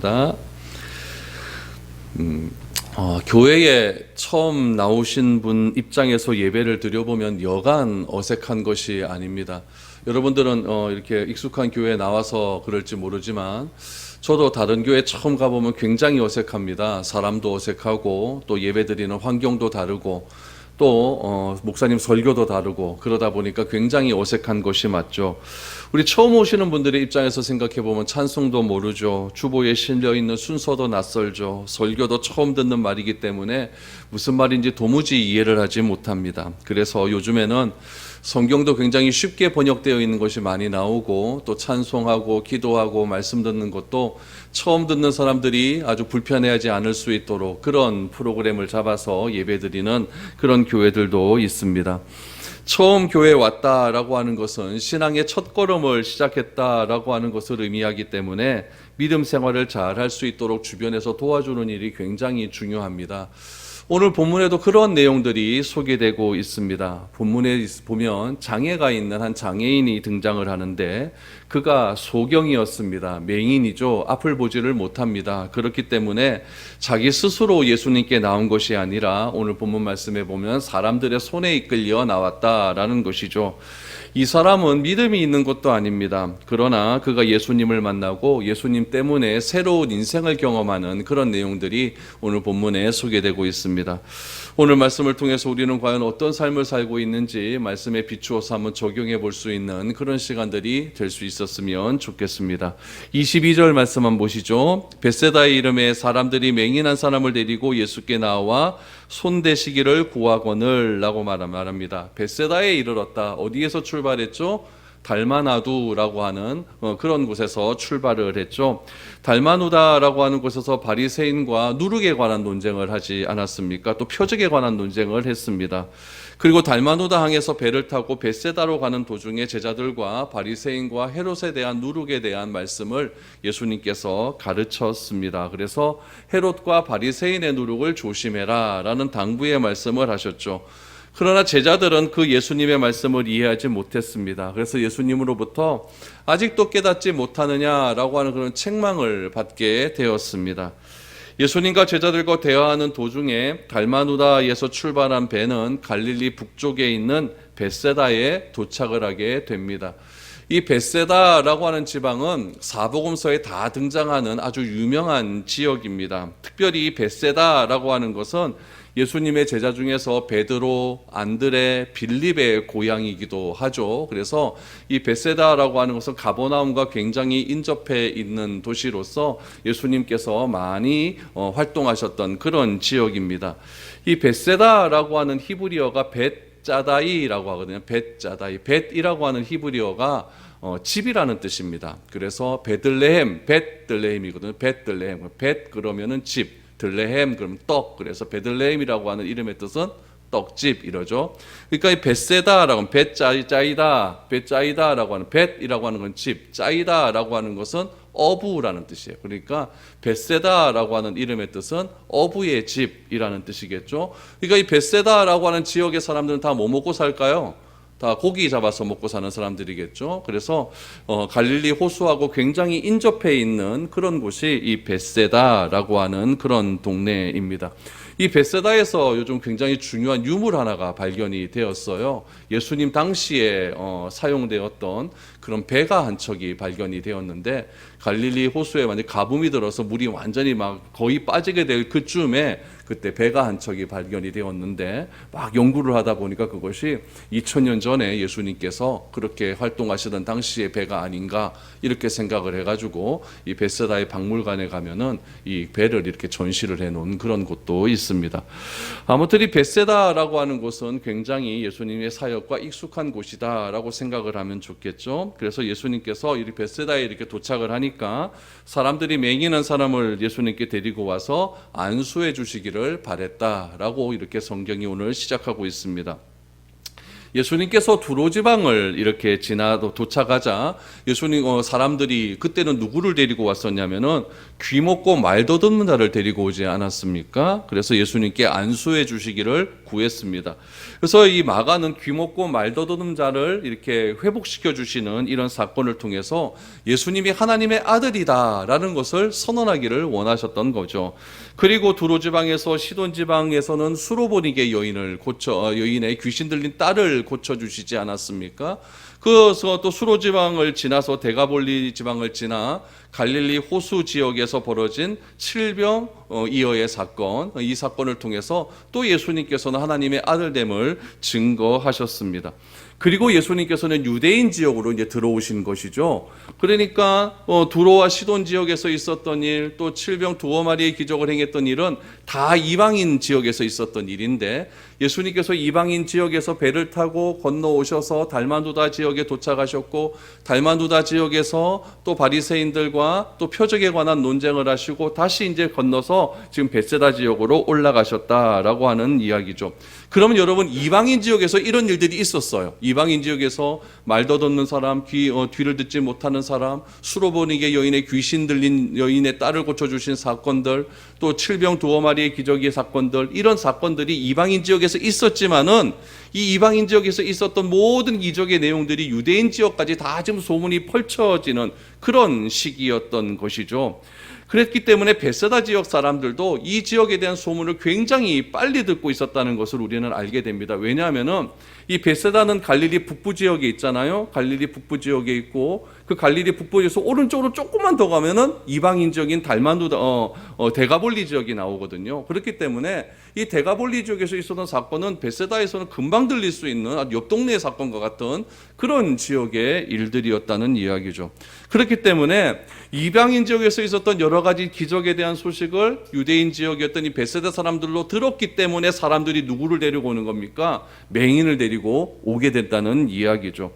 하겠습니다. 교회에 처음 나오신 분 입장에서 예배를 드려보면 여간 어색한 것이 아닙니다. 여러분들은 이렇게 익숙한 교회에 나와서 그럴지 모르지만 저도 다른 교회 처음 가보면 굉장히 어색합니다. 사람도 어색하고 또 예배 드리는 환경도 다르고 또 목사님 설교도 다르고 그러다 보니까 굉장히 어색한 것이 맞죠. 우리 처음 오시는 분들의 입장에서 생각해 보면 찬송도 모르죠. 주보에 실려 있는 순서도 낯설죠. 설교도 처음 듣는 말이기 때문에 무슨 말인지 도무지 이해를 하지 못합니다. 그래서 요즘에는 성경도 굉장히 쉽게 번역되어 있는 것이 많이 나오고 또 찬송하고 기도하고 말씀 듣는 것도 처음 듣는 사람들이 아주 불편해하지 않을 수 있도록 그런 프로그램을 잡아서 예배드리는 그런 교회들도 있습니다. 처음 교회에 왔다라고 하는 것은 신앙의 첫걸음을 시작했다라고 하는 것을 의미하기 때문에 믿음 생활을 잘 할 수 있도록 주변에서 도와주는 일이 굉장히 중요합니다. 오늘 본문에도 그런 내용들이 소개되고 있습니다. 본문에 보면 장애가 있는 한 장애인이 등장을 하는데 그가 소경이었습니다. 맹인이죠. 앞을 보지를 못합니다. 그렇기 때문에 자기 스스로 예수님께 나온 것이 아니라 오늘 본문 말씀에 보면 사람들의 손에 이끌려 나왔다라는 것이죠. 이 사람은 믿음이 있는 것도 아닙니다. 그러나 그가 예수님을 만나고 예수님 때문에 새로운 인생을 경험하는 그런 내용들이 오늘 본문에 소개되고 있습니다. 오늘 말씀을 통해서 우리는 과연 어떤 삶을 살고 있는지 말씀에 비추어서 한번 적용해 볼 수 있는 그런 시간들이 될 수 있었으면 좋겠습니다. 22절 말씀 한번 보시죠. 벳세다의 이름에 사람들이 맹인한 사람을 데리고 예수께 나와 손대시기를 구하거늘 라고 말합니다. 벳세다에 이르렀다. 어디에서 출발했죠? 달마나두라고 하는 그런 곳에서 출발을 했죠. 달마누다라고 하는 곳에서 바리새인과 누룩에 관한 논쟁을 하지 않았습니까? 또 표적에 관한 논쟁을 했습니다. 그리고 달마누다 항에서 배를 타고 벳세다로 가는 도중에 제자들과 바리새인과 헤롯에 대한 누룩에 대한 말씀을 예수님께서 가르쳤습니다. 그래서 헤롯과 바리새인의 누룩을 조심해라 라는 당부의 말씀을 하셨죠. 그러나 제자들은 그 예수님의 말씀을 이해하지 못했습니다. 그래서 예수님으로부터 아직도 깨닫지 못하느냐라고 하는 그런 책망을 받게 되었습니다. 예수님과 제자들과 대화하는 도중에 달마누다에서 출발한 배는 갈릴리 북쪽에 있는 벳세다에 도착을 하게 됩니다. 이 벳세다라고 하는 지방은 사복음서에 다 등장하는 아주 유명한 지역입니다. 특별히 이 벳세다라고 하는 것은 예수님의 제자 중에서 베드로, 안드레, 빌립의 고향이기도 하죠. 그래서 이 벳세다라고 하는 것은 가버나움과 굉장히 인접해 있는 도시로서 예수님께서 많이 활동하셨던 그런 지역입니다. 이 벳세다라고 하는 히브리어가 벳자다이라고 하거든요. 벳자다이. 벳이라고 하는 히브리어가 집이라는 뜻입니다. 그래서 베들레헴, 벳들레헴이거든요. 벳들레헴. 벳 그러면은 집. 들레헴 그럼 떡. 그래서 베들레헴이라고 하는 이름의 뜻은 떡집 이러죠. 그러니까 이 벳세다라고 하면 벳짜이다라고 하는 벳이라고 하는 건 집, 짜이다라고 하는 것은 어부라는 뜻이에요. 그러니까 벳세다라고 하는 이름의 뜻은 어부의 집이라는 뜻이겠죠. 그러니까 이 벳세다라고 하는 지역의 사람들은 다 뭐 먹고 살까요? 다 고기 잡아서 먹고 사는 사람들이겠죠. 그래서 갈릴리 호수하고 굉장히 인접해 있는 그런 곳이 이 벳세다라고 하는 그런 동네입니다. 이 벳세다에서 요즘 굉장히 중요한 유물 하나가 발견이 되었어요. 예수님 당시에 사용되었던 그런 배가 한 척이 발견이 되었는데 갈릴리 호수에 완전히 가뭄이 들어서 물이 완전히 막 거의 빠지게 될 그쯤에 그때 배가 한 척이 발견이 되었는데 막 연구를 하다 보니까 그것이 2000년 전에 예수님께서 그렇게 활동하시던 당시의 배가 아닌가 이렇게 생각을 해가지고 이 벳세다의 박물관에 가면은 이 배를 이렇게 전시를 해놓은 그런 곳도 있습니다. 아무튼 이 벳세다라고 하는 곳은 굉장히 예수님의 사역과 익숙한 곳이다라고 생각을 하면 좋겠죠. 그래서 예수님께서 이 벳세다에 이렇게 도착을 하니까 사람들이 맹인한 사람을 예수님께 데리고 와서 안수해 주시기를 바랬다라고 이렇게 성경이 오늘 시작하고 있습니다. 예수님께서 두로 지방을 이렇게 도착하자 예수님 사람들이 그때는 누구를 데리고 왔었냐면은 귀 먹고 말 더듬는 자를 데리고 오지 않았습니까? 그래서 예수님께 안수해 주시기를 구했습니다. 그래서 이 마가는 귀 먹고 말 더듬는 자를 이렇게 회복시켜 주시는 이런 사건을 통해서 예수님이 하나님의 아들이다라는 것을 선언하기를 원하셨던 거죠. 그리고 두로 지방에서 시돈 지방에서는 수로보니게 여인의 귀신 들린 딸을 고쳐 주시지 않았습니까? 그래서 또 수로 지방을 지나서 데가볼리 지방을 지나 갈릴리 호수 지역에서 벌어진 칠병이어의 사건, 이 사건을 통해서 또 예수님께서는 하나님의 아들됨을 증거하셨습니다. 그리고 예수님께서는 유대인 지역으로 이제 들어오신 것이죠. 그러니까 두로와 시돈 지역에서 있었던 일, 또 칠병 두어 마리의 기적을 행했던 일은 다 이방인 지역에서 있었던 일인데 예수님께서 이방인 지역에서 배를 타고 건너오셔서 달마누다 지역에 도착하셨고 달마누다 지역에서 또 바리새인들과 또 표적에 관한 논쟁을 하시고 다시 이제 건너서 지금 벳세다 지역으로 올라가셨다라고 하는 이야기죠. 그러면 여러분 이방인 지역에서 이런 일들이 있었어요. 이방인 지역에서 말 더듬는 사람, 뒤를 듣지 못하는 사람, 수로보니게 여인의 귀신 들린 여인의 딸을 고쳐주신 사건들, 또 칠병 두어 마리의 기적의 사건들, 이런 사건들이 이방인 지역에서 있었지만은 이 이방인 지역에서 있었던 모든 기적의 내용들이 유대인 지역까지 다 지금 소문이 펼쳐지는 그런 시기였던 것이죠. 그랬기 때문에 벳세다 지역 사람들도 이 지역에 대한 소문을 굉장히 빨리 듣고 있었다는 것을 우리는 알게 됩니다. 왜냐하면은 이 벳세다는 갈릴리 북부 지역에 있잖아요. 갈릴리 북부 지역에 있고 그 갈릴리 북부에서 오른쪽으로 조금만 더 가면은 이방인 지역인 데가볼리 지역이 나오거든요. 그렇기 때문에 이 데가볼리 지역에서 있었던 사건은 벳세다에서는 금방 들릴 수 있는 아주 옆 동네 사건과 같은 그런 지역의 일들이었다는 이야기죠. 그렇기 때문에 이방인 지역에서 있었던 여러 가지 기적에 대한 소식을 유대인 지역이었던 이 벳세다 사람들로 들었기 때문에 사람들이 누구를 데리고 오는 겁니까? 맹인을 데리고 오게 됐다는 이야기죠.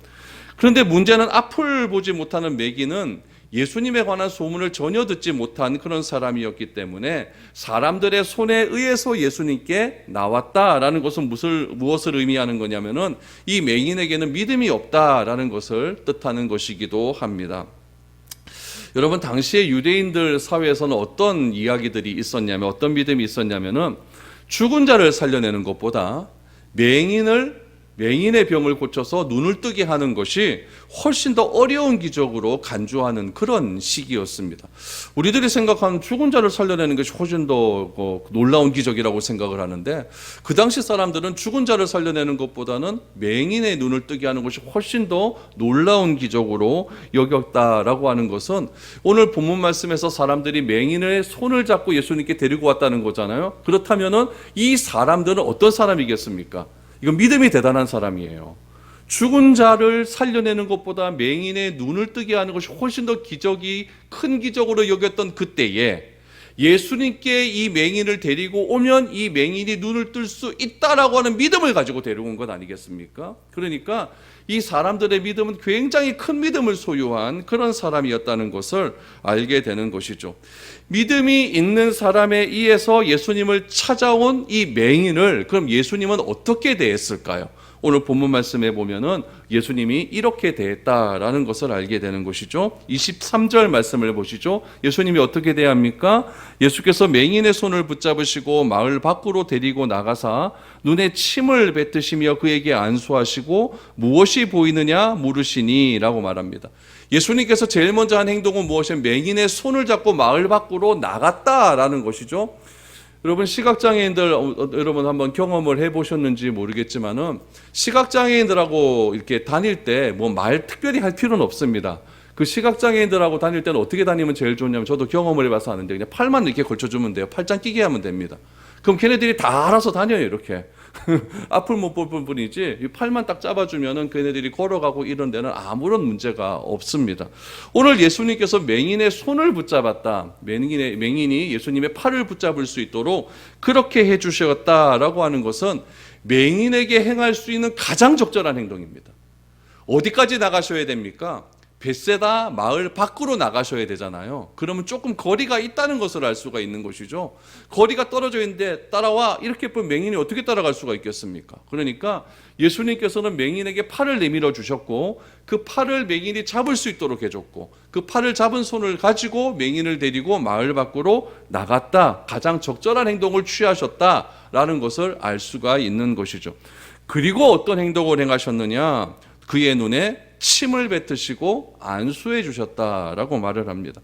그런데 문제는 앞을 보지 못하는 매기는 예수님에 관한 소문을 전혀 듣지 못한 그런 사람이었기 때문에 사람들의 손에 의해서 예수님께 나왔다라는 것은 무엇을 의미하는 거냐면은 이 맹인에게는 믿음이 없다라는 것을 뜻하는 것이기도 합니다. 여러분 당시에 유대인들 사회에서는 어떤 이야기들이 있었냐면 어떤 믿음이 있었냐면은 죽은 자를 살려내는 것보다 맹인의 병을 고쳐서 눈을 뜨게 하는 것이 훨씬 더 어려운 기적으로 간주하는 그런 시기였습니다. 우리들이 생각하는 죽은 자를 살려내는 것이 훨씬 더 놀라운 기적이라고 생각을 하는데 그 당시 사람들은 죽은 자를 살려내는 것보다는 맹인의 눈을 뜨게 하는 것이 훨씬 더 놀라운 기적으로 여겼다라고 하는 것은 오늘 본문 말씀에서 사람들이 맹인의 손을 잡고 예수님께 데리고 왔다는 거잖아요. 그렇다면은 이 사람들은 어떤 사람이겠습니까? 이건 믿음이 대단한 사람이에요. 죽은 자를 살려내는 것보다 맹인의 눈을 뜨게 하는 것이 훨씬 더 큰 기적으로 여겼던 그때에 예수님께 이 맹인을 데리고 오면 이 맹인이 눈을 뜰 수 있다라고 하는 믿음을 가지고 데려온 것 아니겠습니까? 그러니까 이 사람들의 믿음은 굉장히 큰 믿음을 소유한 그런 사람이었다는 것을 알게 되는 것이죠. 믿음이 있는 사람에 의해서 예수님을 찾아온 이 맹인을 그럼 예수님은 어떻게 대했을까요? 오늘 본문 말씀에 보면은 예수님이 이렇게 대했다라는 것을 알게 되는 것이죠. 23절 말씀을 보시죠. 예수님이 어떻게 대합니까? 예수께서 맹인의 손을 붙잡으시고 마을 밖으로 데리고 나가사 눈에 침을 뱉으시며 그에게 안수하시고 무엇이 보이느냐 물으시니 라고 말합니다. 예수님께서 제일 먼저 한 행동은 무엇이냐면 맹인의 손을 잡고 마을 밖으로 나갔다라는 것이죠. 여러분 시각장애인들 여러분 한번 경험을 해보셨는지 모르겠지만은 시각장애인들하고 이렇게 다닐 때 뭐 말 특별히 할 필요는 없습니다. 그 시각장애인들하고 다닐 때는 어떻게 다니면 제일 좋냐면 저도 경험을 해봐서 아는데 그냥 팔만 이렇게 걸쳐주면 돼요. 팔짱 끼게 하면 됩니다. 그럼 걔네들이 다 알아서 다녀요 이렇게. 앞을 못 볼 뿐이지 팔만 딱 잡아주면은 걔네들이 걸어가고 이런 데는 아무런 문제가 없습니다. 오늘 예수님께서 맹인의 손을 붙잡았다. 맹인이 예수님의 팔을 붙잡을 수 있도록 그렇게 해주셨다라고 하는 것은 맹인에게 행할 수 있는 가장 적절한 행동입니다. 어디까지 나가셔야 됩니까? 벳세다 마을 밖으로 나가셔야 되잖아요. 그러면 조금 거리가 있다는 것을 알 수가 있는 것이죠. 거리가 떨어져 있는데 따라와 이렇게 본 맹인이 어떻게 따라갈 수가 있겠습니까? 그러니까 예수님께서는 맹인에게 팔을 내밀어 주셨고 그 팔을 맹인이 잡을 수 있도록 해줬고 그 팔을 잡은 손을 가지고 맹인을 데리고 마을 밖으로 나갔다. 가장 적절한 행동을 취하셨다라는 것을 알 수가 있는 것이죠. 그리고 어떤 행동을 행하셨느냐? 그의 눈에 침을 뱉으시고 안수해 주셨다라고 말을 합니다.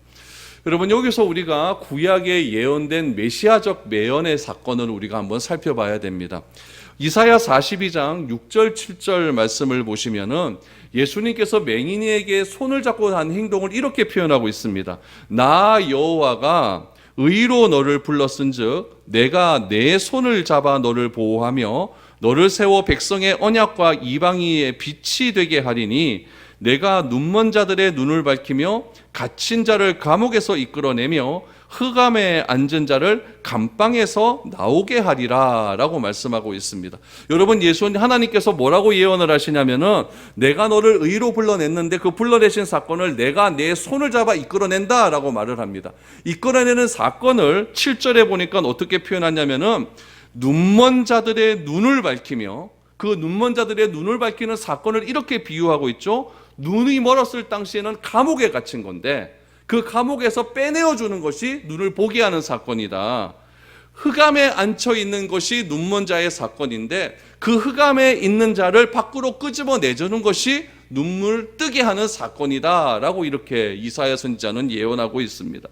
여러분, 여기서 우리가 구약에 예언된 메시아적 매연의 사건을 우리가 한번 살펴봐야 됩니다. 이사야 42장 6절 7절 말씀을 보시면은 예수님께서 맹인에게 손을 잡고 한 행동을 이렇게 표현하고 있습니다. 나 여호와가 의로 너를 불렀은즉 내가 내 손을 잡아 너를 보호하며 너를 세워 백성의 언약과 이방인의 빛이 되게 하리니 내가 눈먼 자들의 눈을 밝히며 갇힌 자를 감옥에서 이끌어내며 흑암에 앉은 자를 감방에서 나오게 하리라 라고 말씀하고 있습니다. 여러분, 하나님께서 뭐라고 예언을 하시냐면은 내가 너를 의로 불러냈는데 그 불러내신 사건을 내가 내 손을 잡아 이끌어낸다 라고 말을 합니다. 이끌어내는 사건을 7절에 보니까 어떻게 표현하냐면은 눈먼 자들의 눈을 밝히며 그 눈먼 자들의 눈을 밝히는 사건을 이렇게 비유하고 있죠. 눈이 멀었을 당시에는 감옥에 갇힌 건데 그 감옥에서 빼내어 주는 것이 눈을 보게 하는 사건이다. 흑암에 앉혀 있는 것이 눈먼 자의 사건인데 그 흑암에 있는 자를 밖으로 끄집어 내주는 것이 눈물 뜨게 하는 사건이다 라고 이렇게 이사야 선지자는 예언하고 있습니다.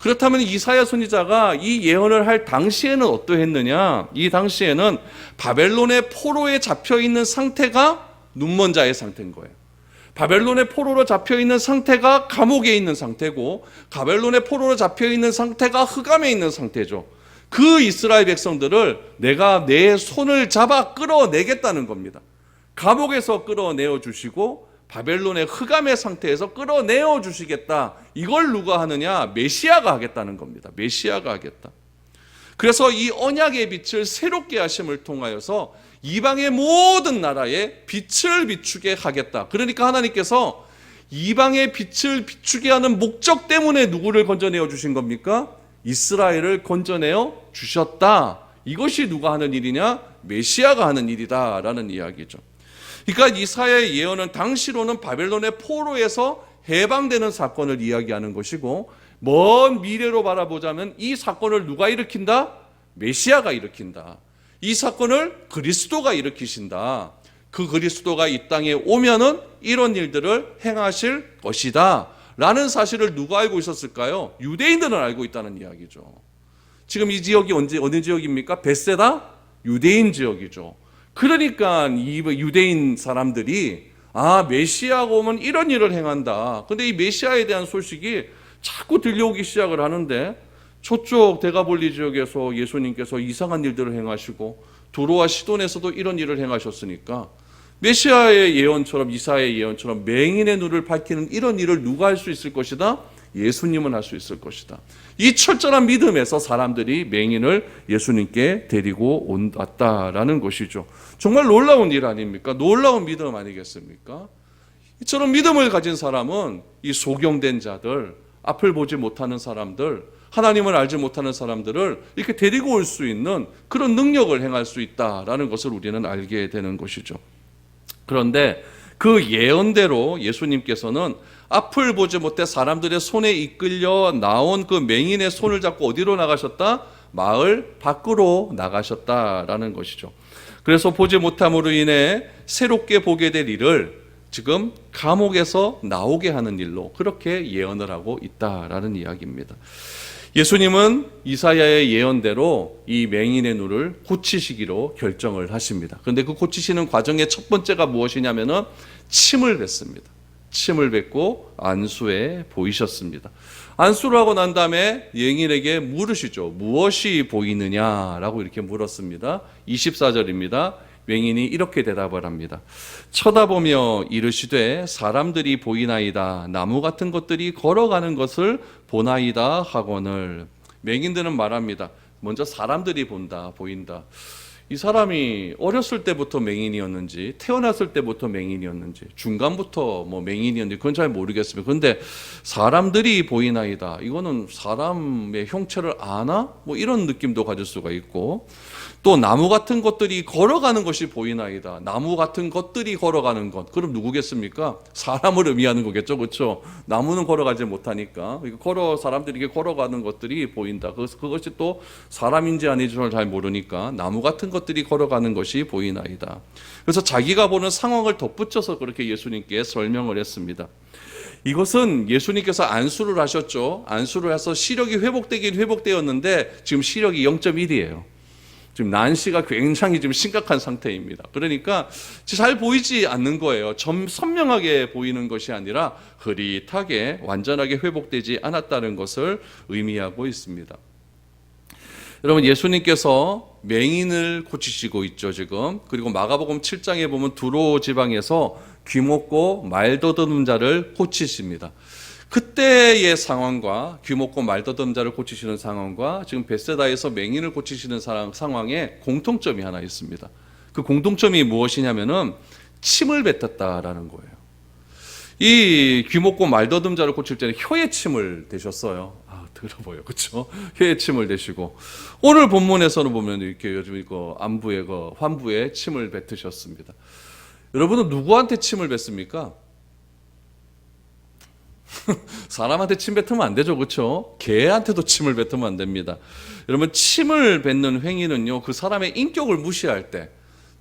그렇다면 이사야 선지자가 이 예언을 할 당시에는 어떠했느냐? 이 당시에는 바벨론의 포로에 잡혀있는 상태가 눈먼 자의 상태인 거예요. 바벨론의 포로로 잡혀있는 상태가 감옥에 있는 상태고 바벨론의 포로로 잡혀있는 상태가 흑암에 있는 상태죠. 그 이스라엘 백성들을 내가 내 손을 잡아 끌어내겠다는 겁니다. 감옥에서 끌어내어 주시고 바벨론의 흑암의 상태에서 끌어내어 주시겠다. 이걸 누가 하느냐? 메시아가 하겠다는 겁니다. 메시아가 하겠다. 그래서 이 언약의 빛을 새롭게 하심을 통하여서 이방의 모든 나라에 빛을 비추게 하겠다. 그러니까 하나님께서 이방의 빛을 비추게 하는 목적 때문에 누구를 건져내어 주신 겁니까? 이스라엘을 건져내어 주셨다. 이것이 누가 하는 일이냐? 메시아가 하는 일이다라는 이야기죠. 그러니까 이사야의 예언은 당시로는 바벨론의 포로에서 해방되는 사건을 이야기하는 것이고 먼 미래로 바라보자면 이 사건을 누가 일으킨다? 메시아가 일으킨다. 이 사건을 그리스도가 일으키신다. 그 그리스도가 이 땅에 오면은 이런 일들을 행하실 것이다 라는 사실을 누가 알고 있었을까요? 유대인들은 알고 있다는 이야기죠. 지금 이 지역이 어느 지역입니까? 벳세다? 유대인 지역이죠. 그러니까 이 유대인 사람들이 메시아가 오면 이런 일을 행한다. 근데 이 메시아에 대한 소식이 자꾸 들려오기 시작을 하는데 저쪽 데가볼리 지역에서 예수님께서 이상한 일들을 행하시고 두로와 시돈에서도 이런 일을 행하셨으니까 메시아의 예언처럼 이사야의 예언처럼 맹인의 눈을 밝히는 이런 일을 누가 할 수 있을 것이다? 예수님은 할 수 있을 것이다. 이 철저한 믿음에서 사람들이 맹인을 예수님께 데리고 왔다라는 것이죠. 정말 놀라운 일 아닙니까? 놀라운 믿음 아니겠습니까? 이처럼 믿음을 가진 사람은 이 소경된 자들, 앞을 보지 못하는 사람들, 하나님을 알지 못하는 사람들을 이렇게 데리고 올 수 있는 그런 능력을 행할 수 있다라는 것을 우리는 알게 되는 것이죠. 그런데 그 예언대로 예수님께서는 앞을 보지 못해 사람들의 손에 이끌려 나온 그 맹인의 손을 잡고 어디로 나가셨다? 마을 밖으로 나가셨다라는 것이죠. 그래서 보지 못함으로 인해 새롭게 보게 될 일을 지금 감옥에서 나오게 하는 일로 그렇게 예언을 하고 있다라는 이야기입니다. 예수님은 이사야의 예언대로 이 맹인의 눈을 고치시기로 결정을 하십니다. 그런데 그 고치시는 과정의 첫 번째가 무엇이냐면은 침을 뱉습니다. 침을 뱉고 안수해 보이셨습니다. 안수를 하고 난 다음에 맹인에게 물으시죠. 무엇이 보이느냐라고 이렇게 물었습니다. 24절입니다. 맹인이 이렇게 대답을 합니다. 쳐다보며 이르시되 사람들이 보이나이다. 나무 같은 것들이 걸어가는 것을 보나이다 하거늘. 맹인들은 말합니다. 먼저 사람들이 보인다. 이 사람이 어렸을 때부터 맹인이었는지 태어났을 때부터 맹인이었는지 중간부터 뭐 맹인이었는지 그건 잘 모르겠습니다. 그런데 사람들이 보이나이다. 이거는 사람의 형체를 아나? 뭐 이런 느낌도 가질 수가 있고, 또 나무 같은 것들이 걸어가는 것이 보이나이다. 나무 같은 것들이 걸어가는 것. 그럼 누구겠습니까? 사람을 의미하는 거겠죠. 그렇죠? 나무는 걸어가지 못하니까. 사람들이 이렇게 걸어가는 것들이 보인다. 그것이 또 사람인지 아닌지를 잘 모르니까 나무 같은 것들이 걸어가는 것이 보이나이다. 그래서 자기가 보는 상황을 덧붙여서 그렇게 예수님께 설명을 했습니다. 이것은 예수님께서 안수를 하셨죠. 안수를 해서 시력이 회복되긴 회복되었는데 지금 시력이 0.1이에요. 지금 난시가 굉장히 지금 심각한 상태입니다. 그러니까 잘 보이지 않는 거예요. 선명하게 보이는 것이 아니라 흐릿하게 완전하게 회복되지 않았다는 것을 의미하고 있습니다. 여러분, 예수님께서 맹인을 고치시고 있죠, 지금. 그리고 마가복음 7장에 보면 두로 지방에서 귀먹고 말더듬은 자를 고치십니다. 그때의 상황과 귀먹고 말더듬은 자를 고치시는 상황과 지금 벳세다에서 맹인을 고치시는 상황에 공통점이 하나 있습니다. 그 공통점이 무엇이냐면은 침을 뱉었다라는 거예요. 이 귀먹고 말더듬은 자를 고칠 때는 혀에 침을 대셨어요. 더러워요, 그렇죠? 혀에 침을 대시고, 오늘 본문에서는 보면 이렇게 요즘 이거 안부에 환부에 침을 뱉으셨습니다. 여러분은 누구한테 침을 뱉습니까? 사람한테 침 뱉으면 안 되죠, 그렇죠? 개한테도 침을 뱉으면 안 됩니다. 여러분, 침을 뱉는 행위는요, 그 사람의 인격을 무시할 때,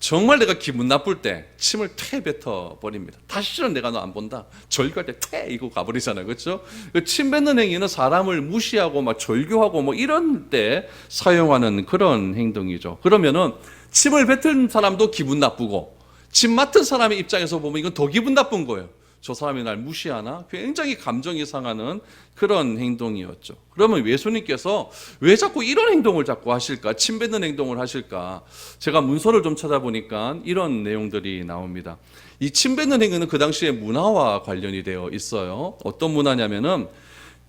정말 내가 기분 나쁠 때 침을 퇴 뱉어 버립니다. 다시는 내가 너 안 본다. 절교할 때 퇴 이거 가버리잖아요, 그렇죠? 침 뱉는 행위는 사람을 무시하고 막 절교하고 뭐 이런 때 사용하는 그런 행동이죠. 그러면은 침을 뱉은 사람도 기분 나쁘고, 침 맡은 사람의 입장에서 보면 이건 더 기분 나쁜 거예요. 저 사람이 날 무시하나? 굉장히 감정이 상하는 그런 행동이었죠. 그러면 예수님께서 왜 자꾸 이런 행동을 자꾸 하실까? 침 뱉는 행동을 하실까? 제가 문서를 좀 찾아보니까 이런 내용들이 나옵니다. 이 침 뱉는 행위는 그 당시에 문화와 관련이 되어 있어요. 어떤 문화냐면은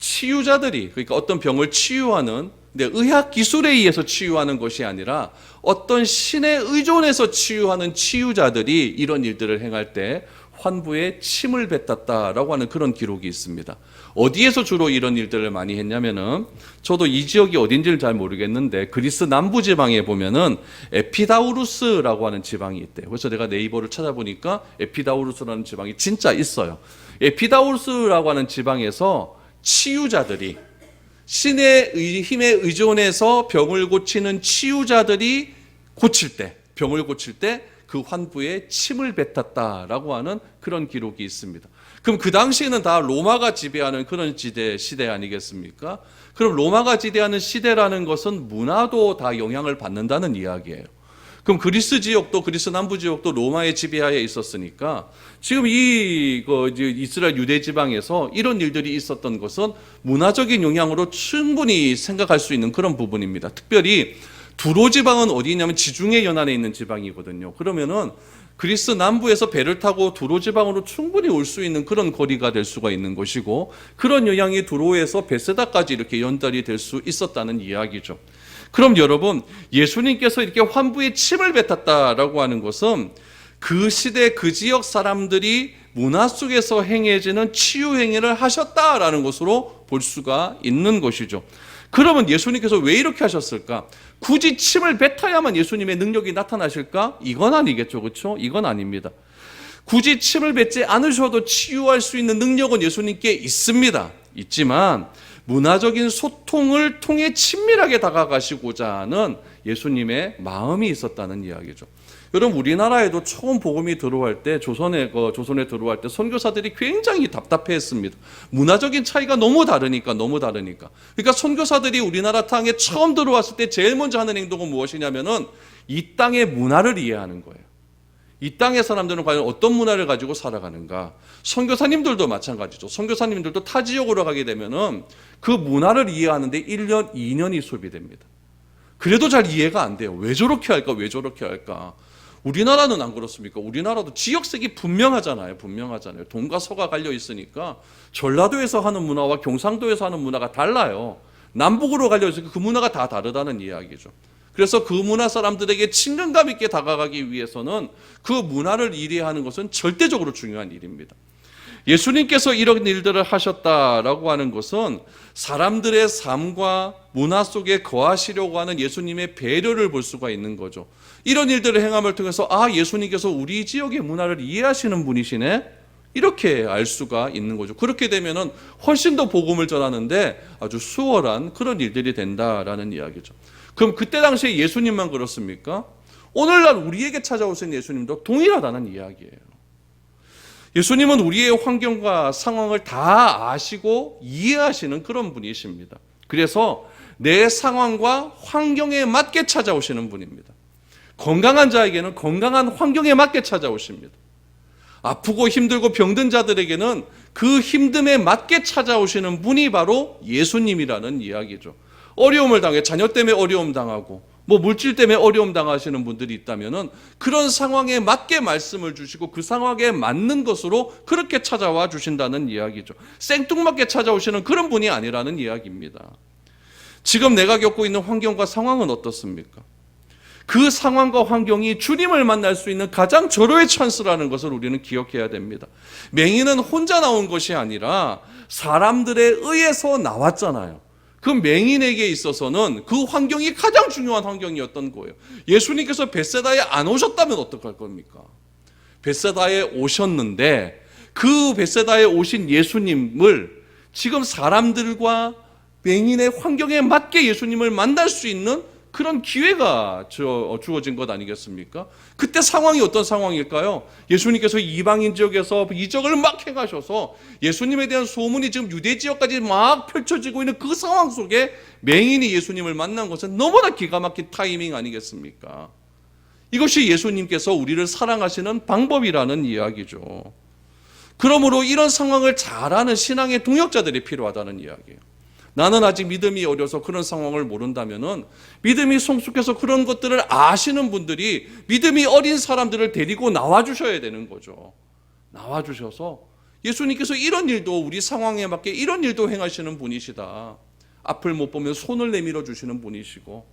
치유자들이, 그러니까 어떤 병을 치유하는, 근데 의학 기술에 의해서 치유하는 것이 아니라 어떤 신에 의존해서 치유하는 치유자들이 이런 일들을 행할 때 환부에 침을 뱉었다라고 하는 그런 기록이 있습니다. 어디에서 주로 이런 일들을 많이 했냐면은, 저도 이 지역이 어딘지를 잘 모르겠는데 그리스 남부 지방에 보면은 에피다우루스라고 하는 지방이 있대요. 그래서 내가 네이버를 찾아보니까 에피다우루스라는 지방이 진짜 있어요. 에피다우루스라고 하는 지방에서 치유자들이, 신의 힘에 의존해서 병을 고치는 치유자들이 병을 고칠 때 그 환부에 침을 뱉었다라고 하는 그런 기록이 있습니다. 그럼 그 당시에는 다 로마가 지배하는 그런 시대 아니겠습니까? 그럼 로마가 지배하는 시대라는 것은 문화도 다 영향을 받는다는 이야기예요. 그럼 그리스 지역도, 그리스 남부 지역도 로마의 지배하에 있었으니까 지금 이스라엘 유대 지방에서 이런 일들이 있었던 것은 문화적인 영향으로 충분히 생각할 수 있는 그런 부분입니다. 특별히 두로 지방은 어디냐면 지중해 연안에 있는 지방이거든요. 그러면은 그리스 남부에서 배를 타고 두로 지방으로 충분히 올 수 있는 그런 거리가 될 수가 있는 것이고, 그런 영향이 두로에서 벳세다까지 이렇게 연달이 될 수 있었다는 이야기죠. 그럼 여러분, 예수님께서 이렇게 환부에 침을 뱉었다라고 하는 것은 그 시대 그 지역 사람들이 문화 속에서 행해지는 치유 행위를 하셨다라는 것으로 볼 수가 있는 것이죠. 그러면 예수님께서 왜 이렇게 하셨을까? 굳이 침을 뱉어야만 예수님의 능력이 나타나실까? 이건 아니겠죠, 그렇죠? 이건 아닙니다. 굳이 침을 뱉지 않으셔도 치유할 수 있는 능력은 예수님께 있습니다. 있지만 문화적인 소통을 통해 친밀하게 다가가시고자 하는 예수님의 마음이 있었다는 이야기죠. 여러분, 우리나라에도 처음 복음이 들어갈 때, 조선에 들어갈 때 선교사들이 굉장히 답답해했습니다. 문화적인 차이가 너무 다르니까. 그러니까 선교사들이 우리나라 땅에 처음 들어왔을 때 제일 먼저 하는 행동은 무엇이냐면은 이 땅의 문화를 이해하는 거예요. 이 땅의 사람들은 과연 어떤 문화를 가지고 살아가는가? 선교사님들도 마찬가지죠. 선교사님들도 타 지역으로 가게 되면은 그 문화를 이해하는데 1년, 2년이 소비됩니다. 그래도 잘 이해가 안 돼요. 왜 저렇게 할까? 우리나라는 안 그렇습니까? 우리나라도 지역색이 분명하잖아요. 동과 서가 갈려 있으니까 전라도에서 하는 문화와 경상도에서 하는 문화가 달라요. 남북으로 갈려 있으니까 그 문화가 다 다르다는 이야기죠. 그래서 그 문화 사람들에게 친근감 있게 다가가기 위해서는 그 문화를 이해하는 것은 절대적으로 중요한 일입니다. 예수님께서 이런 일들을 하셨다라고 하는 것은 사람들의 삶과 문화 속에 거하시려고 하는 예수님의 배려를 볼 수가 있는 거죠. 이런 일들을 행함을 통해서 예수님께서 우리 지역의 문화를 이해하시는 분이시네, 이렇게 알 수가 있는 거죠. 그렇게 되면은 훨씬 더 복음을 전하는데 아주 수월한 그런 일들이 된다라는 이야기죠. 그럼 그때 당시에 예수님만 그렇습니까? 오늘날 우리에게 찾아오신 예수님도 동일하다는 이야기예요. 예수님은 우리의 환경과 상황을 다 아시고 이해하시는 그런 분이십니다. 그래서 내 상황과 환경에 맞게 찾아오시는 분입니다. 건강한 자에게는 건강한 환경에 맞게 찾아오십니다. 아프고 힘들고 병든 자들에게는 그 힘듦에 맞게 찾아오시는 분이 바로 예수님이라는 이야기죠. 어려움을 당해, 자녀 때문에 어려움 당하고 물질 때문에 어려움 당하시는 분들이 있다면은 그런 상황에 맞게 말씀을 주시고 그 상황에 맞는 것으로 그렇게 찾아와 주신다는 이야기죠. 생뚱맞게 찾아오시는 그런 분이 아니라는 이야기입니다. 지금 내가 겪고 있는 환경과 상황은 어떻습니까? 그 상황과 환경이 주님을 만날 수 있는 가장 절호의 찬스라는 것을 우리는 기억해야 됩니다. 맹인은 혼자 나온 것이 아니라 사람들에 의해서 나왔잖아요. 그 맹인에게 있어서는 그 환경이 가장 중요한 환경이었던 거예요. 예수님께서 벳세다에 안 오셨다면 어떡할 겁니까? 벳세다에 오셨는데 그 벳세다에 오신 예수님을 지금 사람들과 맹인의 환경에 맞게 예수님을 만날 수 있는 그런 기회가 주어진 것 아니겠습니까? 그때 상황이 어떤 상황일까요? 예수님께서 이방인 지역에서 이적을 막 행하셔서 예수님에 대한 소문이 지금 유대 지역까지 막 펼쳐지고 있는 그 상황 속에 맹인이 예수님을 만난 것은 너무나 기가 막힌 타이밍 아니겠습니까? 이것이 예수님께서 우리를 사랑하시는 방법이라는 이야기죠. 그러므로 이런 상황을 잘 아는 신앙의 동역자들이 필요하다는 이야기예요. 나는 아직 믿음이 어려서 그런 상황을 모른다면은 믿음이 성숙해서 그런 것들을 아시는 분들이 믿음이 어린 사람들을 데리고 나와주셔야 되는 거죠. 나와주셔서 예수님께서 이런 일도 우리 상황에 맞게 이런 일도 행하시는 분이시다. 앞을 못 보면 손을 내밀어 주시는 분이시고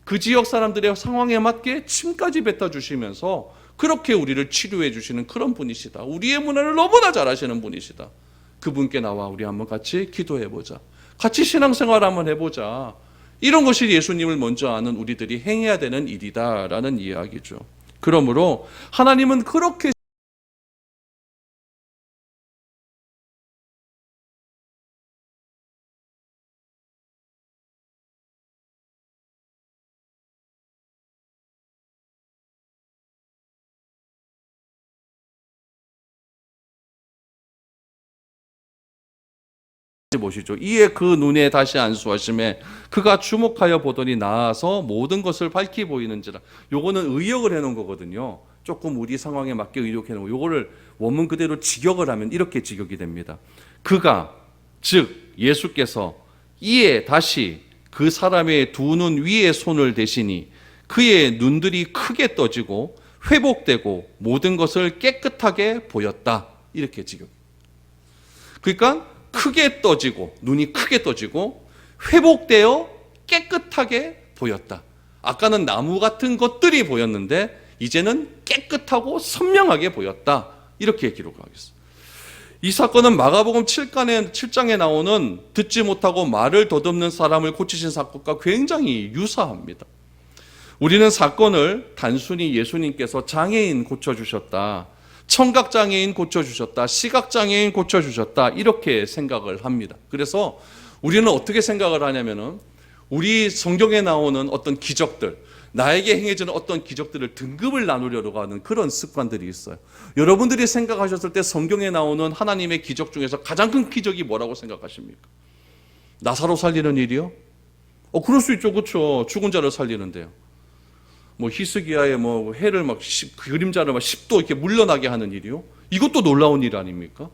그 지역 사람들의 상황에 맞게 침까지 뱉어 주시면서 그렇게 우리를 치료해 주시는 그런 분이시다. 우리의 문화를 너무나 잘 아시는 분이시다. 그분께 나와 우리 한번 같이 기도해 보자. 같이 신앙생활 한번 해보자. 이런 것이 예수님을 먼저 아는 우리들이 행해야 되는 일이다라는 이야기죠. 그러므로 하나님은 그렇게 보시죠. 이에 그 눈에 다시 안수하심에 그가 주목하여 보더니 나아서 모든 것을 밝히 보이는지라. 요거는 의역을 해놓은 거거든요. 조금 우리 상황에 맞게 의역해 놓은 요거를 원문 그대로 직역을 하면 이렇게 직역이 됩니다. 그가 즉 예수께서 이에 다시 그 사람의 두 눈 위에 손을 대시니 그의 눈들이 크게 떠지고 회복되고 모든 것을 깨끗하게 보였다. 이렇게 직역. 그러니까 크게 떠지고 눈이 크게 떠지고 회복되어 깨끗하게 보였다. 아까는 나무 같은 것들이 보였는데 이제는 깨끗하고 선명하게 보였다. 이렇게 기록하겠습니다. 이 사건은 마가복음 7장에 나오는 듣지 못하고 말을 더듬는 사람을 고치신 사건과 굉장히 유사합니다. 우리는 사건을 단순히 예수님께서 장애인 고쳐주셨다, 청각장애인 고쳐주셨다, 시각장애인 고쳐주셨다 이렇게 생각을 합니다. 그래서 우리는 어떻게 생각을 하냐면은 우리 성경에 나오는 어떤 기적들, 나에게 행해지는 어떤 기적들을 등급을 나누려고 하는 그런 습관들이 있어요. 여러분들이 생각하셨을 때 성경에 나오는 하나님의 기적 중에서 가장 큰 기적이 뭐라고 생각하십니까? 나사로 살리는 일이요? 그럴 수 있죠. 그렇죠. 죽은 자를 살리는데요. 히스기야의 해를 그림자를 10도 이렇게 물러나게 하는 일이요. 이것도 놀라운 일 아닙니까?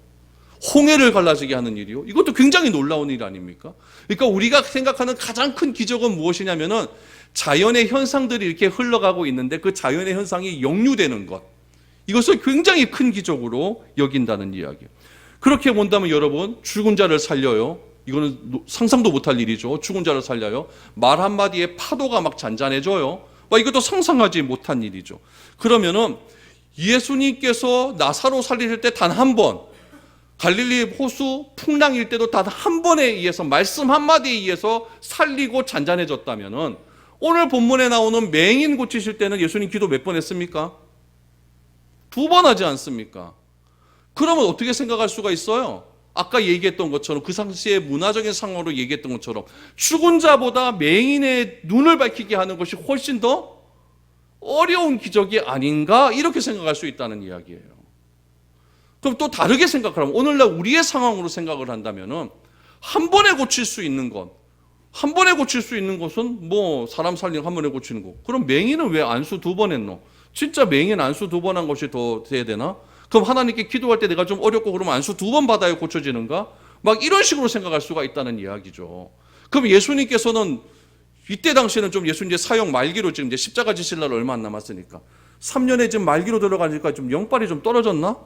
홍해를 갈라지게 하는 일이요. 이것도 굉장히 놀라운 일 아닙니까? 그러니까 우리가 생각하는 가장 큰 기적은 무엇이냐면은 자연의 현상들이 이렇게 흘러가고 있는데 그 자연의 현상이 역류되는 것. 이것을 굉장히 큰 기적으로 여긴다는 이야기예요. 그렇게 본다면 여러분, 죽은 자를 살려요. 이거는 상상도 못할 일이죠. 죽은 자를 살려요. 말 한마디에 파도가 막 잔잔해져요. 이것도 상상하지 못한 일이죠. 그러면은 예수님께서 나사로 살리실 때 단 한 번, 갈릴리 호수 풍랑일 때도 단 한 번에 의해서, 말씀 한마디에 의해서 살리고 잔잔해졌다면은 오늘 본문에 나오는 맹인 고치실 때는 예수님 기도 몇 번 했습니까? 2번 하지 않습니까? 그러면 어떻게 생각할 수가 있어요? 아까 얘기했던 것처럼, 그 당시의 문화적인 상황으로 얘기했던 것처럼 죽은 자보다 맹인의 눈을 밝히게 하는 것이 훨씬 더 어려운 기적이 아닌가, 이렇게 생각할 수 있다는 이야기예요. 그럼 또 다르게 생각하면, 오늘날 우리의 상황으로 생각을 한다면은 한 번에 고칠 수 있는 것, 한 번에 고칠 수 있는 것은 뭐 사람 살리는 한 번에 고치는 거. 그럼 맹인은 왜 안수 2번 했노? 진짜 맹인 안수 2번 한 것이 더 돼야 되나? 그럼 하나님께 기도할 때 내가 좀 어렵고 그러면 안수 2번 받아야 고쳐지는가? 막 이런 식으로 생각할 수가 있다는 이야기죠. 그럼 예수님께서는 이때 당시에는 좀 예수님 이제 사역 말기로, 지금 이제 십자가 지실 날 얼마 안 남았으니까 3년에 지금 말기로 들어가니까 좀 영빨이 좀 떨어졌나?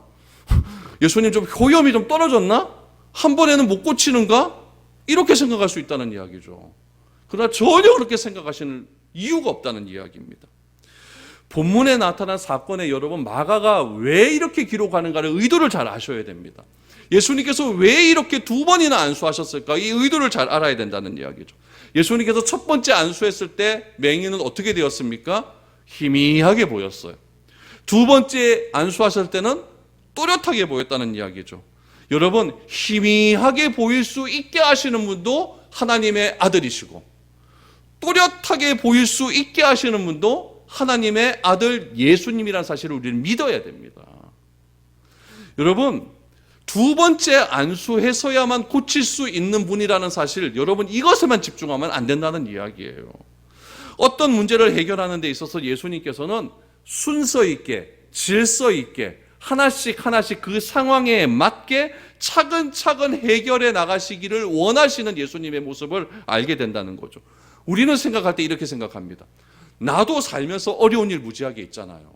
예수님 좀 효염이 좀 떨어졌나? 한 번에는 못 고치는가? 이렇게 생각할 수 있다는 이야기죠. 그러나 전혀 그렇게 생각하시는 이유가 없다는 이야기입니다. 본문에 나타난 사건에 여러분, 마가가 왜 이렇게 기록하는가를 의도를 잘 아셔야 됩니다. 예수님께서 왜 이렇게 2번이나 안수하셨을까? 이 의도를 잘 알아야 된다는 이야기죠. 예수님께서 첫 번째 안수했을 때 맹인은 어떻게 되었습니까? 희미하게 보였어요. 2번째 안수하실 때는 또렷하게 보였다는 이야기죠. 여러분, 희미하게 보일 수 있게 하시는 분도 하나님의 아들이시고, 또렷하게 보일 수 있게 하시는 분도 하나님의 아들 예수님이라는 사실을 우리는 믿어야 됩니다. 여러분, 2번째 안수해서야만 고칠 수 있는 분이라는 사실, 여러분 이것에만 집중하면 안 된다는 이야기예요. 어떤 문제를 해결하는 데 있어서 예수님께서는 순서 있게, 질서 있게, 하나씩 하나씩 그 상황에 맞게 차근차근 해결해 나가시기를 원하시는 예수님의 모습을 알게 된다는 거죠. 우리는 생각할 때 이렇게 생각합니다. 나도 살면서 어려운 일 무지하게 있잖아요.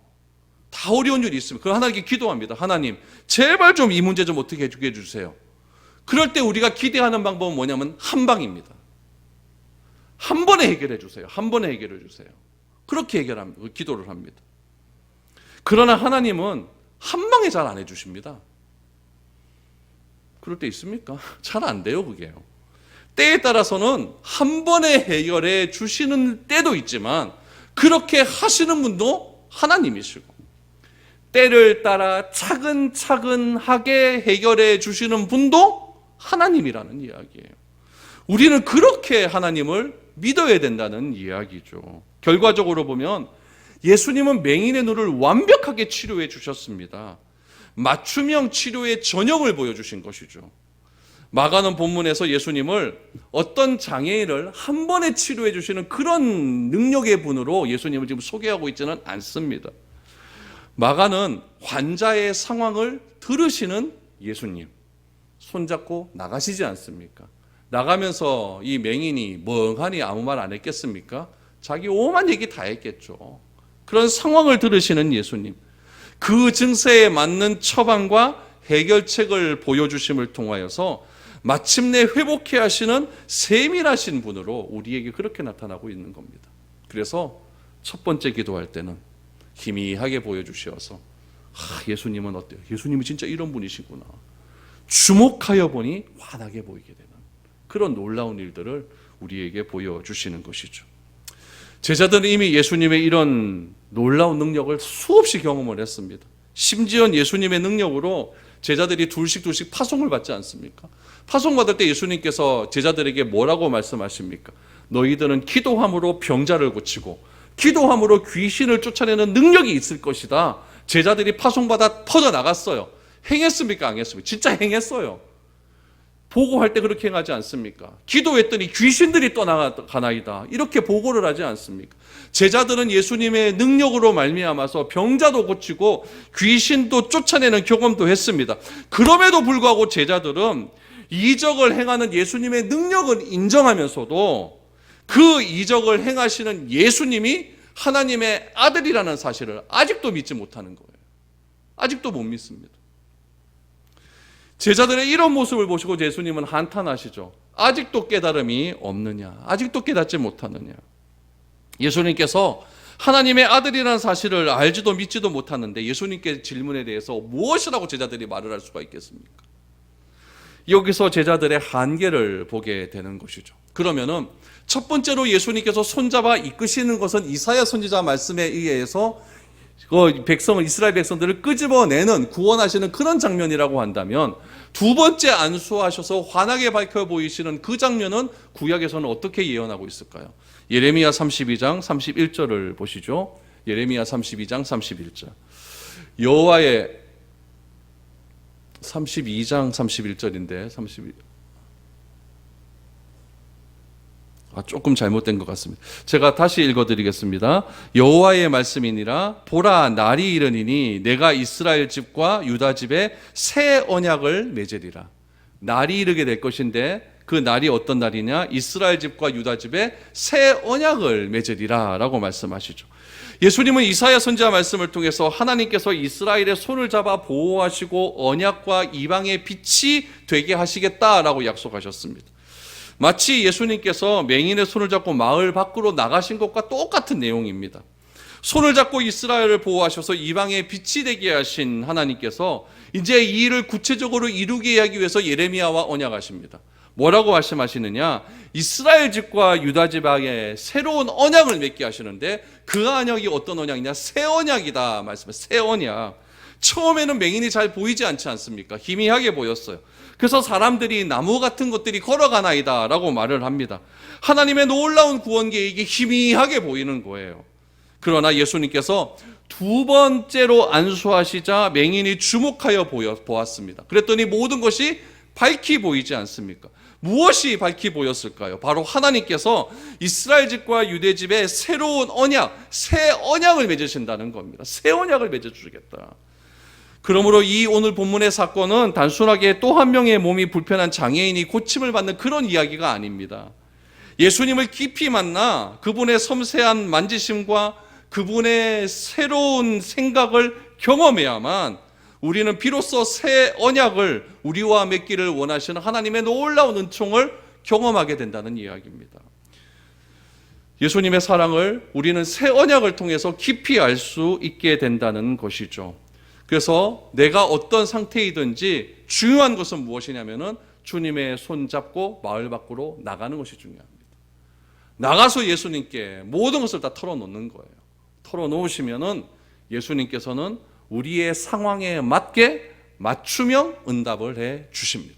다 어려운 일이 있으면 그럼 하나님께 기도합니다. 하나님, 제발 좀 이 문제 좀 어떻게 해주게 해주세요. 그럴 때 우리가 기대하는 방법은 뭐냐면 한 방입니다. 한 번에 해결해 주세요. 한 번에 해결해 주세요. 그렇게 해결합니다. 기도를 합니다. 그러나 하나님은 한 방에 잘 안 해주십니다. 그럴 때 있습니까? 잘 안 돼요, 그게요. 때에 따라서는 한 번에 해결해 주시는 때도 있지만 그렇게 하시는 분도 하나님이시고, 때를 따라 차근차근하게 해결해 주시는 분도 하나님이라는 이야기예요. 우리는 그렇게 하나님을 믿어야 된다는 이야기죠. 결과적으로 보면 예수님은 맹인의 눈을 완벽하게 치료해 주셨습니다. 맞춤형 치료의 전형을 보여주신 것이죠. 마가는 본문에서 예수님을 어떤 장애인을 한 번에 치료해 주시는 그런 능력의 분으로 예수님을 지금 소개하고 있지는 않습니다. 마가는 환자의 상황을 들으시는 예수님, 손잡고 나가시지 않습니까? 나가면서 이 맹인이 멍하니 아무 말 안 했겠습니까? 자기 오만 얘기 다 했겠죠. 그런 상황을 들으시는 예수님, 그 증세에 맞는 처방과 해결책을 보여주심을 통하여서 마침내 회복해 하시는 세밀하신 분으로 우리에게 그렇게 나타나고 있는 겁니다. 그래서 첫 번째 기도할 때는 희미하게 보여주셔서 예수님은 어때요? 예수님이 진짜 이런 분이시구나. 주목하여 보니 환하게 보이게 되는 그런 놀라운 일들을 우리에게 보여주시는 것이죠. 제자들은 이미 예수님의 이런 놀라운 능력을 수없이 경험을 했습니다. 심지어 예수님의 능력으로 제자들이 둘씩 파송을 받지 않습니까? 파송받을 때 예수님께서 제자들에게 뭐라고 말씀하십니까? 너희들은 기도함으로 병자를 고치고 기도함으로 귀신을 쫓아내는 능력이 있을 것이다. 제자들이 파송받아 퍼져나갔어요. 행했습니까? 안 했습니까? 진짜 행했어요. 보고할 때 그렇게 행하지 않습니까? 기도했더니 귀신들이 떠나가나이다. 이렇게 보고를 하지 않습니까? 제자들은 예수님의 능력으로 말미암아서 병자도 고치고 귀신도 쫓아내는 경험도 했습니다. 그럼에도 불구하고 제자들은 이적을 행하는 예수님의 능력을 인정하면서도 그 이적을 행하시는 예수님이 하나님의 아들이라는 사실을 아직도 믿지 못하는 거예요. 아직도 못 믿습니다. 제자들의 이런 모습을 보시고 예수님은 한탄하시죠. 아직도 깨달음이 없느냐? 아직도 깨닫지 못하느냐? 예수님께서 하나님의 아들이라는 사실을 알지도 믿지도 못하는데 예수님께 질문에 대해서 무엇이라고 제자들이 말을 할 수가 있겠습니까? 여기서 제자들의 한계를 보게 되는 것이죠. 그러면은 첫 번째로 예수님께서 손잡아 이끄시는 것은 이사야 선지자 말씀에 의해서 이스라엘 백성들을 끄집어내는, 구원하시는 그런 장면이라고 한다면, 두 번째 안수하셔서 환하게 밝혀 보이시는 그 장면은 구약에서는 어떻게 예언하고 있을까요? 예레미야 32장 31절을 보시죠. 예레미야 32장 31절. 여호와의 32장 31절인데 조금 잘못된 것 같습니다. 제가 다시 읽어드리겠습니다. 여호와의 말씀이니라. 보라, 날이 이르니니 내가 이스라엘 집과 유다 집에 새 언약을 맺으리라. 날이 이르게 될 것인데 그 날이 어떤 날이냐? 이스라엘 집과 유다 집에 새 언약을 맺으리라 라고 말씀하시죠. 예수님은 이사야 선지자 말씀을 통해서 하나님께서 이스라엘의 손을 잡아 보호하시고 언약과 이방의 빛이 되게 하시겠다라고 약속하셨습니다. 마치 예수님께서 맹인의 손을 잡고 마을 밖으로 나가신 것과 똑같은 내용입니다. 손을 잡고 이스라엘을 보호하셔서 이방의 빛이 되게 하신 하나님께서 이제 이 일을 구체적으로 이루게 하기 위해서 예레미야와 언약하십니다. 뭐라고 말씀하시느냐? 이스라엘 집과 유다 집에 새로운 언약을 맺게 하시는데 그 언약이 어떤 언약이냐? 새 언약이다 말씀해. 새 언약. 처음에는 맹인이 잘 보이지 않지 않습니까? 희미하게 보였어요. 그래서 사람들이 나무 같은 것들이 걸어가나이다 라고 말을 합니다. 하나님의 놀라운 구원 계획이 희미하게 보이는 거예요. 그러나 예수님께서 두 번째로 안수하시자 맹인이 주목하여 보았습니다. 그랬더니 모든 것이 밝히 보이지 않습니까? 무엇이 밝히 보였을까요? 바로 하나님께서 이스라엘 집과 유대 집에 새로운 언약, 새 언약을 맺으신다는 겁니다. 새 언약을 맺어주겠다. 그러므로 이 오늘 본문의 사건은 단순하게 또 한 명의 몸이 불편한 장애인이 고침을 받는 그런 이야기가 아닙니다. 예수님을 깊이 만나 그분의 섬세한 만지심과 그분의 새로운 생각을 경험해야만 우리는 비로소 새 언약을 우리와 맺기를 원하시는 하나님의 놀라운 은총을 경험하게 된다는 이야기입니다. 예수님의 사랑을 우리는 새 언약을 통해서 깊이 알 수 있게 된다는 것이죠. 그래서 내가 어떤 상태이든지 중요한 것은 무엇이냐면은 주님의 손 잡고 마을 밖으로 나가는 것이 중요합니다. 나가서 예수님께 모든 것을 다 털어놓는 거예요. 털어놓으시면은 예수님께서는 우리의 상황에 맞게 맞춤형 응답을 해 주십니다.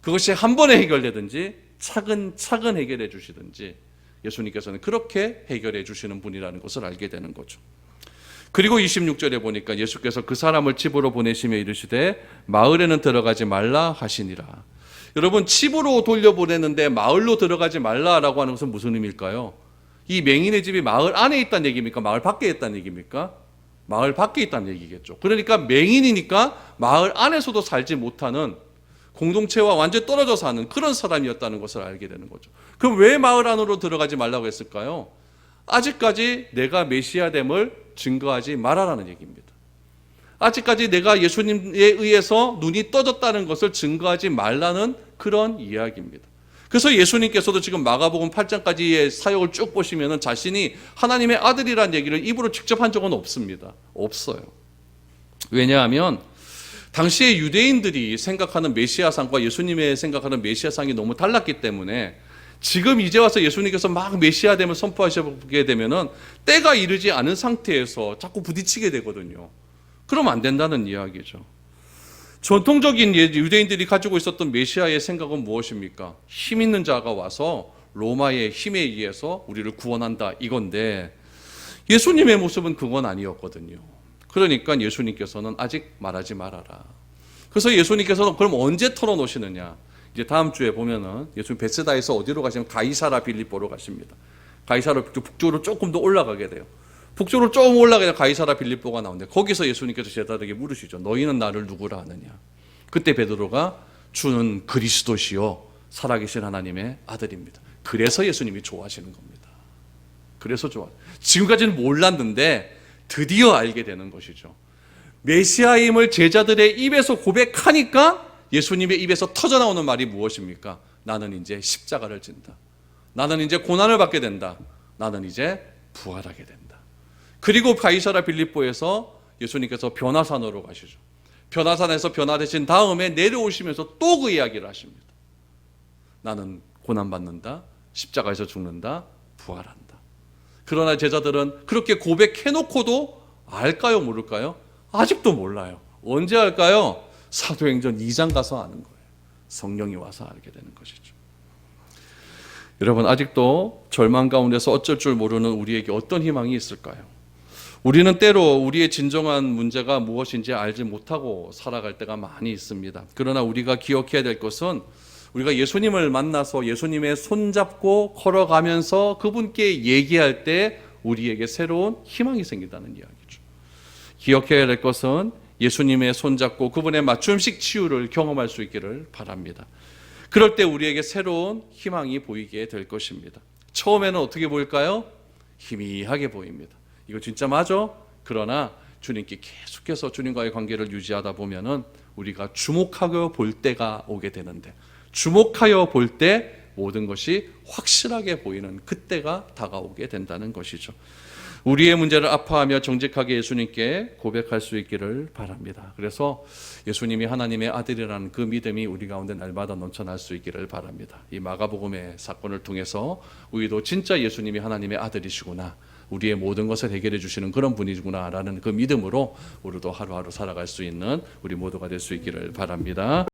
그것이 한 번에 해결되든지 차근차근 해결해 주시든지 예수님께서는 그렇게 해결해 주시는 분이라는 것을 알게 되는 거죠. 그리고 26절에 보니까 예수께서 그 사람을 집으로 보내시며 이르시되 마을에는 들어가지 말라 하시니라. 여러분, 집으로 돌려보내는데 마을로 들어가지 말라라고 하는 것은 무슨 의미일까요? 이 맹인의 집이 마을 안에 있다는 얘기입니까? 마을 밖에 있다는 얘기입니까? 마을 밖에 있다는 얘기겠죠. 그러니까 맹인이니까 마을 안에서도 살지 못하는, 공동체와 완전히 떨어져 사는 그런 사람이었다는 것을 알게 되는 거죠. 그럼 왜 마을 안으로 들어가지 말라고 했을까요? 아직까지 내가 메시아됨을 증거하지 말아라는 얘기입니다. 아직까지 내가 예수님에 의해서 눈이 떠졌다는 것을 증거하지 말라는 그런 이야기입니다. 그래서 예수님께서도 지금 마가복음 8장까지의 사역을 쭉 보시면 자신이 하나님의 아들이라는 얘기를 입으로 직접 한 적은 없습니다. 없어요. 왜냐하면 당시에 유대인들이 생각하는 메시아상과 예수님의 생각하는 메시아상이 너무 달랐기 때문에 지금 이제 와서 예수님께서 막 메시아됨을 선포하시게 되면은 때가 이르지 않은 상태에서 자꾸 부딪히게 되거든요. 그러면 안 된다는 이야기죠. 전통적인 유대인들이 가지고 있었던 메시아의 생각은 무엇입니까? 힘 있는 자가 와서 로마의 힘에 의해서 우리를 구원한다 이건데 예수님의 모습은 그건 아니었거든요. 그러니까 예수님께서는 아직 말하지 말아라. 그래서 예수님께서는 그럼 언제 털어놓으시느냐? 이제 다음 주에 보면은 예수님 베세다에서 어디로 가시면 가이사라 빌립보로 가십니다. 가이사라 북쪽으로 조금 더 올라가게 돼요. 북쪽으로 조금 올라가야 가이사라 빌립보가 나오는데 거기서 예수님께서 제자들에게 물으시죠. 너희는 나를 누구라 하느냐? 그때 베드로가 주는 그리스도시요 살아계신 하나님의 아들입니다. 그래서 예수님이 좋아하시는 겁니다. 그래서 좋아. 지금까지는 몰랐는데 드디어 알게 되는 것이죠. 메시아임을 제자들의 입에서 고백하니까 예수님의 입에서 터져나오는 말이 무엇입니까? 나는 이제 십자가를 진다. 나는 이제 고난을 받게 된다. 나는 이제 부활하게 된다. 그리고 가이사라 빌립보에서 예수님께서 변화산으로 가시죠. 변화산에서 변화되신 다음에 내려오시면서 또 그 이야기를 하십니다. 나는 고난받는다. 십자가에서 죽는다. 부활한다. 그러나 제자들은 그렇게 고백해놓고도 알까요? 모를까요? 아직도 몰라요. 언제 알까요? 사도행전 2장 가서 아는 거예요. 성령이 와서 알게 되는 것이죠. 여러분, 아직도 절망 가운데서 어쩔 줄 모르는 우리에게 어떤 희망이 있을까요? 우리는 때로 우리의 진정한 문제가 무엇인지 알지 못하고 살아갈 때가 많이 있습니다. 그러나 우리가 기억해야 될 것은 우리가 예수님을 만나서 예수님의 손잡고 걸어가면서 그분께 얘기할 때 우리에게 새로운 희망이 생긴다는 이야기죠. 기억해야 될 것은 예수님의 손잡고 그분의 맞춤식 치유를 경험할 수 있기를 바랍니다. 그럴 때 우리에게 새로운 희망이 보이게 될 것입니다. 처음에는 어떻게 보일까요? 희미하게 보입니다. 이거 진짜 맞아? 그러나 주님께 계속해서 주님과의 관계를 유지하다 보면은 우리가 주목하여 볼 때가 오게 되는데, 주목하여 볼 때 모든 것이 확실하게 보이는 그때가 다가오게 된다는 것이죠. 우리의 문제를 아파하며 정직하게 예수님께 고백할 수 있기를 바랍니다. 그래서 예수님이 하나님의 아들이라는 그 믿음이 우리 가운데 날마다 넘쳐날 수 있기를 바랍니다. 이 마가복음의 사건을 통해서 우리도 진짜 예수님이 하나님의 아들이시구나, 우리의 모든 것을 해결해 주시는 그런 분이구나 라는 그 믿음으로 우리도 하루하루 살아갈 수 있는 우리 모두가 될 수 있기를 바랍니다.